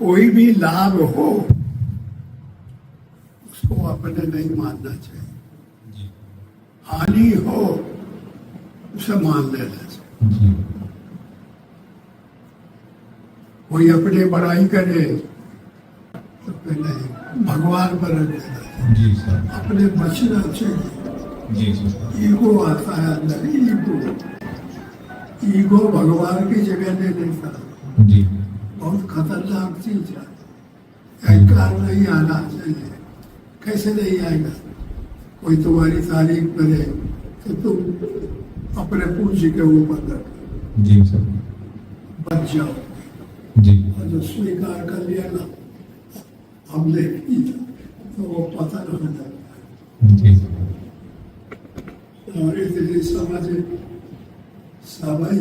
कोई भी लाभ हो उसको अपने नहीं मानना चाहिए, हानि हो उसे मान लेना चाहिए। कोई अपनी बड़ाई करे तो फिर नहीं, भगवान पर रख देना चाहिए, अपने बचना चाहिए। ईगो आता है अंदर, ईगो भगवान की जगह ले लेता है, बहुत खतरनाक चीज है। अहंकार नहीं आना चाहिए। कैसे नहीं आएगा? कोई तुम्हारी तारीफ करे तो तुम अपने पूज्य के ऊपर रखो, बच जाओ। और जो स्वीकार कर लिया ना हमने किया तो वो पता नहीं जाता। और इसलिए समझ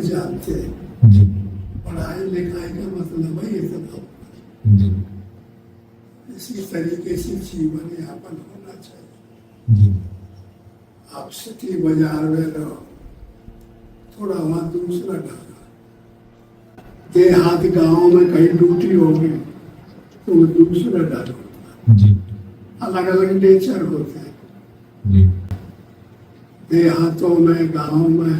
जानते पढ़ाई लिखाई का मतलब है इतना। इसी तरीके से जीवन यापन होना चाहिए। आप सिटी बाजार में रहो, थोड़ा वहां दूसरा ढंग, देहात गांव में कहीं ड्यूटी होगी तो वो दूसरा डर होता है। अलग अलग नेचर होते हैं। देहातों में गांव में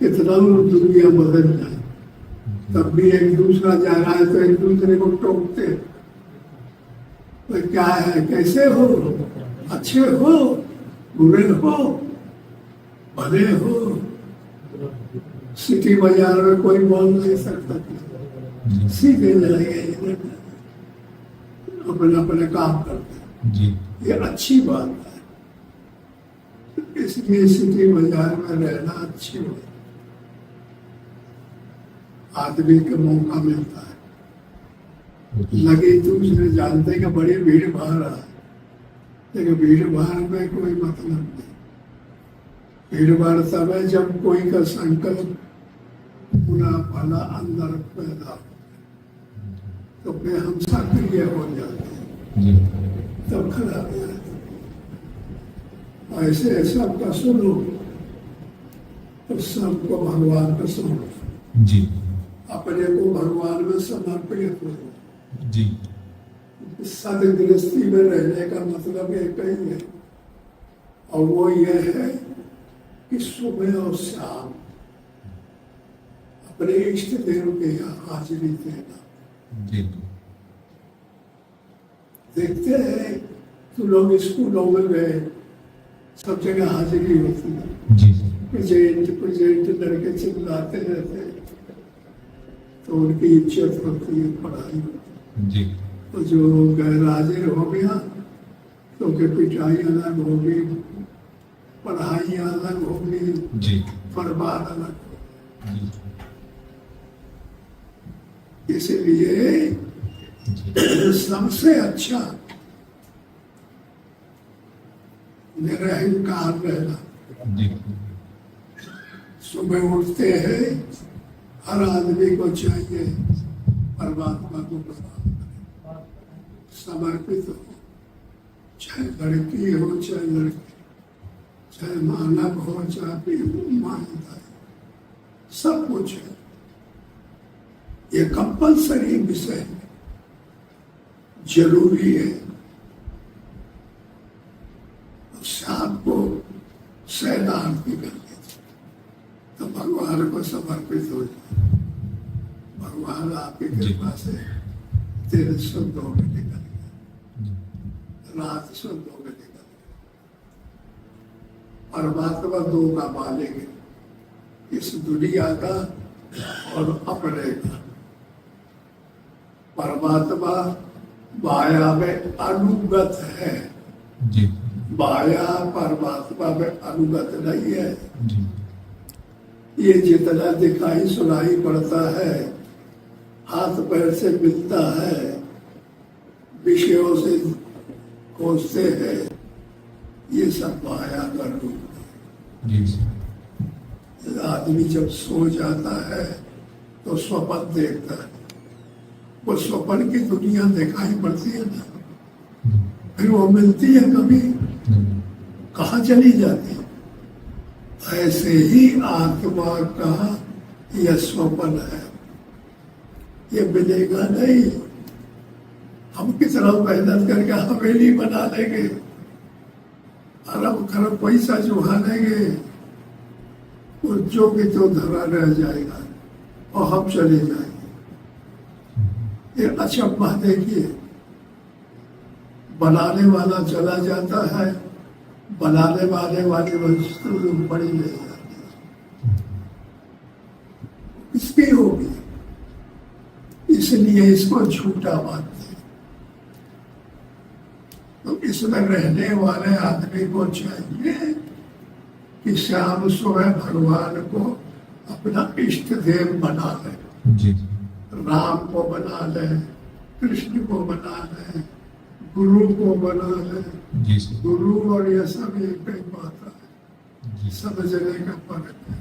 कितना दुनिया बदल जाए, तब भी एक दूसरा जा रहा है तो एक दूसरे को टोकते, तो क्या है, कैसे हो, अच्छे हो, बुरे हो, भले हो। सिटी बाजार में कोई बोल नहीं सकता, सीधे जाएंगे, अपने अपने काम करते हैं। ये अच्छी बात है, इसलिए सिटी बाजार में रहना अच्छी बात, आदमी को मौका मिलता है। लगे दूसरे जानते हैं कि बड़ी भीड़ भाड़ है, लेकिन भीड़ भाड़ में कोई मतलब नहीं। भीड़ भाड़ तब है जब कोई का संकल्प पूरा भला अंदर पैदा हो, तो फिर हम सक्रिय हो जाते हैं, तब खड़ा हो जाते हैं। ऐसे सबका सुनो तो सबको भगवान का सुनो, अपने को भगवान में समर्पित हो। सदगृहस्थी में रहने का मतलब एक ही है, और वो ये है कि सुबह और शाम अपने इष्ट देव के यहाँ हाजिरी देना। देखते हैं तो लोग स्कूलों में गए, सब जगह हाजिरी होती है, प्रेजेंट लड़के चिल्लाते रहते हैं, तो उनकी इज्जत होती है, पढ़ाई होती है। तो जो गैर हाजिर हो गया तो उनकी पिटाई अलग होगी, पढ़ाई अलग होगी, बर्बाद अलग होगी। इसलिए सबसे अच्छा निरहंकार रहना। सुबह उठते हैं, हर आदमी को चाहिए परमात्मा को समर्पित हो, चाहे लड़की हो चाहे लड़की, चाहे मानव हो चाहे मानता, सब कुछ है। ये कंपल्सरी विषय है, जरूरी है। शाम को शयनान भी कर लेते तो भगवान को समर्पित हो जाए। भगवान आपकी कृपा से तेरे शुद्ध होकर निकल गया, रात शुद्ध होकर निकल गया। परमात्मा दो का मालिक है, इस दुनिया का और अपने का। परमात्मा माया में अनुगत है, माया परमात्मा में अनुगत नहीं है। ये जितना दिखाई सुनाई पड़ता है, हाथ पैर से मिलता है, विषयों से खोजते हैं, ये सब माया का रूप है। आदमी जब सो जाता है तो स्वप्न देखता है, वो स्वप्न की दुनिया दिखाई पड़ती है ना, फिर वो मिलती है कभी, कहाँ चली जाती है। ऐसे ही आत्मा का यह स्वप्न है, ये मिलेगा नहीं। हम कितना मेहनत करके हवेली बना लेंगे, अरब खरब पैसा जुहा लेंगे, और जो भी तो धरा रह जाएगा और हम चले जाएंगे। ये अचंभा देखिए, बनाने वाला चला जाता है, बनाने वाले वाली वस्तु बड़ी ले जाती है, इसकी होगी। इसलिए इसको झूठा मानते हैं। तो इसमें रहने वाले आदमी को चाहिए कि शाम सुबह भगवान को अपना इष्ट देव बना ले, राम को बना ले, कृष्ण को बना ले, गुरु को बना ले। गुरु और ये सब एक ही बात है, समझने का फर्क है।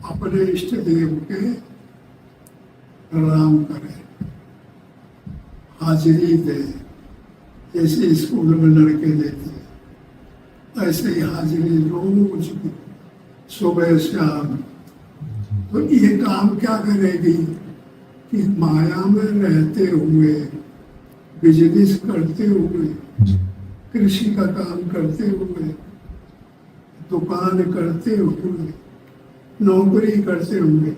अपने इष्ट देव के प्रणाम करें, हाजिरी दे, जैसे स्कूल में लड़के देते हैं ऐसे ही हाजिरी रोज सुबह शाम। तो ये काम क्या करेगी कि माया में रहते हुए, बिजनेस करते हुए, कृषि का काम करते हुए, दुकान करते हुए, नौकरी करते हुए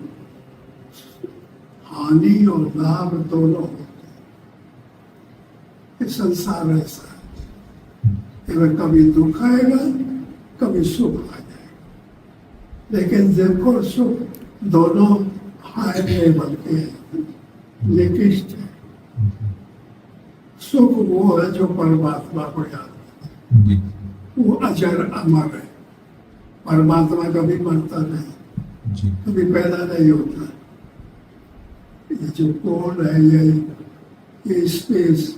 हानि और लाभ दोनों होते हैं। संसार ऐसा है, इसमें कभी दुख आएगा, कभी सुख आ जाएगा, लेकिन देखो सुख दोनों हाई लेवल के हैं, निकृष्ट है। सुख वो है जो परमात्मा को याद है, वो अजर अमर है। परमात्मा कभी मरता नहीं, कभी पैदा नहीं होता। ये जो कौन है, ये स्पेस,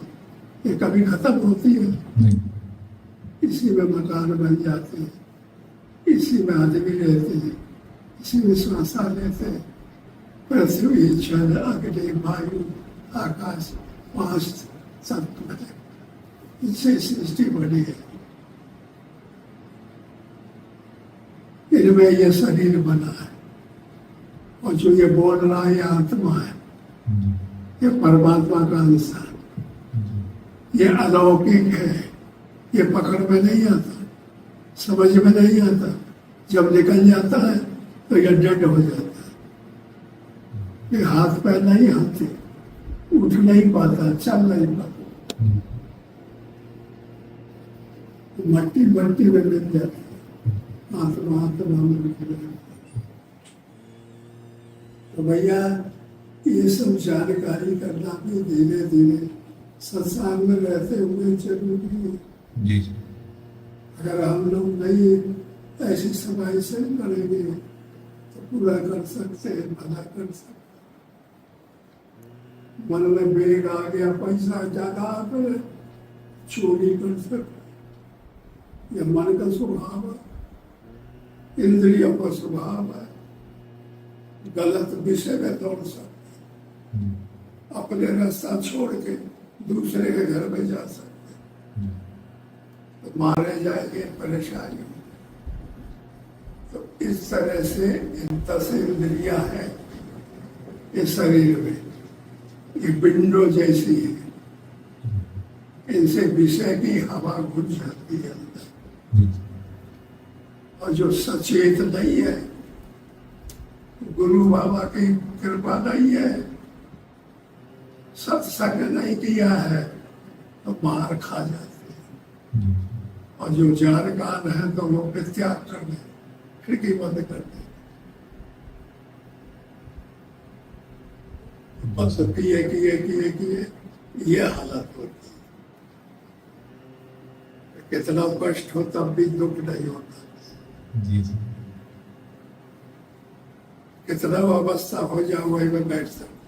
ये कभी खत्म होती है? इसी में मकान बन जाते हैं, इसी में आदमी रहते हैं, इसी में श्वास लेते हैं। पृथ्वी, जल, अग्नि, वायु, आकाश, पांच तत्व है, इनसे सृष्टि बनी है। इनमें ये शरीर बना है, और जो ये बोल रहा है ये आत्मा है, ये परमात्मा का अंश है। ये अलौकिक है, ये पकड़ में नहीं आता, समझ में नहीं आता। जब निकल जाता है तो ये डेड हो जाता है। ये हाथ पैर नहीं आते, उठ नहीं पाता, चल नहीं पाता, मट्टी मट्टी में मिल जाती है। आत्मा आत्मा में मिल जाती है। तो भैया ये सब जानकारी करना भी धीरे धीरे संसार में रहते हुए जरूरी है। जी। अगर हम लोग नहीं ऐसी सफाई से करेंगे तो पूरा कर सकते हैं, भला कर सकते हैं। मन में वेग आ गया, पैसा ज्यादा आ गया, चोरी कर सकते, यह मन का स्वभाव है, इंद्रियों का स्वभाव है। गलत विषय में दौड़ सकते, अपने रास्ता छोड़ के दूसरे के घर में जा सकते, तो मारे जाएंगे, परेशानी। तो इस तरह से इन 10 इंद्रियां हैं इस शरीर में, ये विंडो जैसी है, इनसे विषय की हवा घुस जाती है अंदर। और जो सचेत नहीं है, गुरु बाबा की कृपा नहीं है, सत्संग नहीं किया है, तो मार खा जाते हैं। और जो जानकार है तो वो त्याग कर दे, खिड़की बंद कर दे, बस किए किए किए किए ये हालत होती है। कितना कष्ट हो तब भी दुख नहीं होता। जी जी। कितना अवस्था हो जाए वही में बैठ सकते।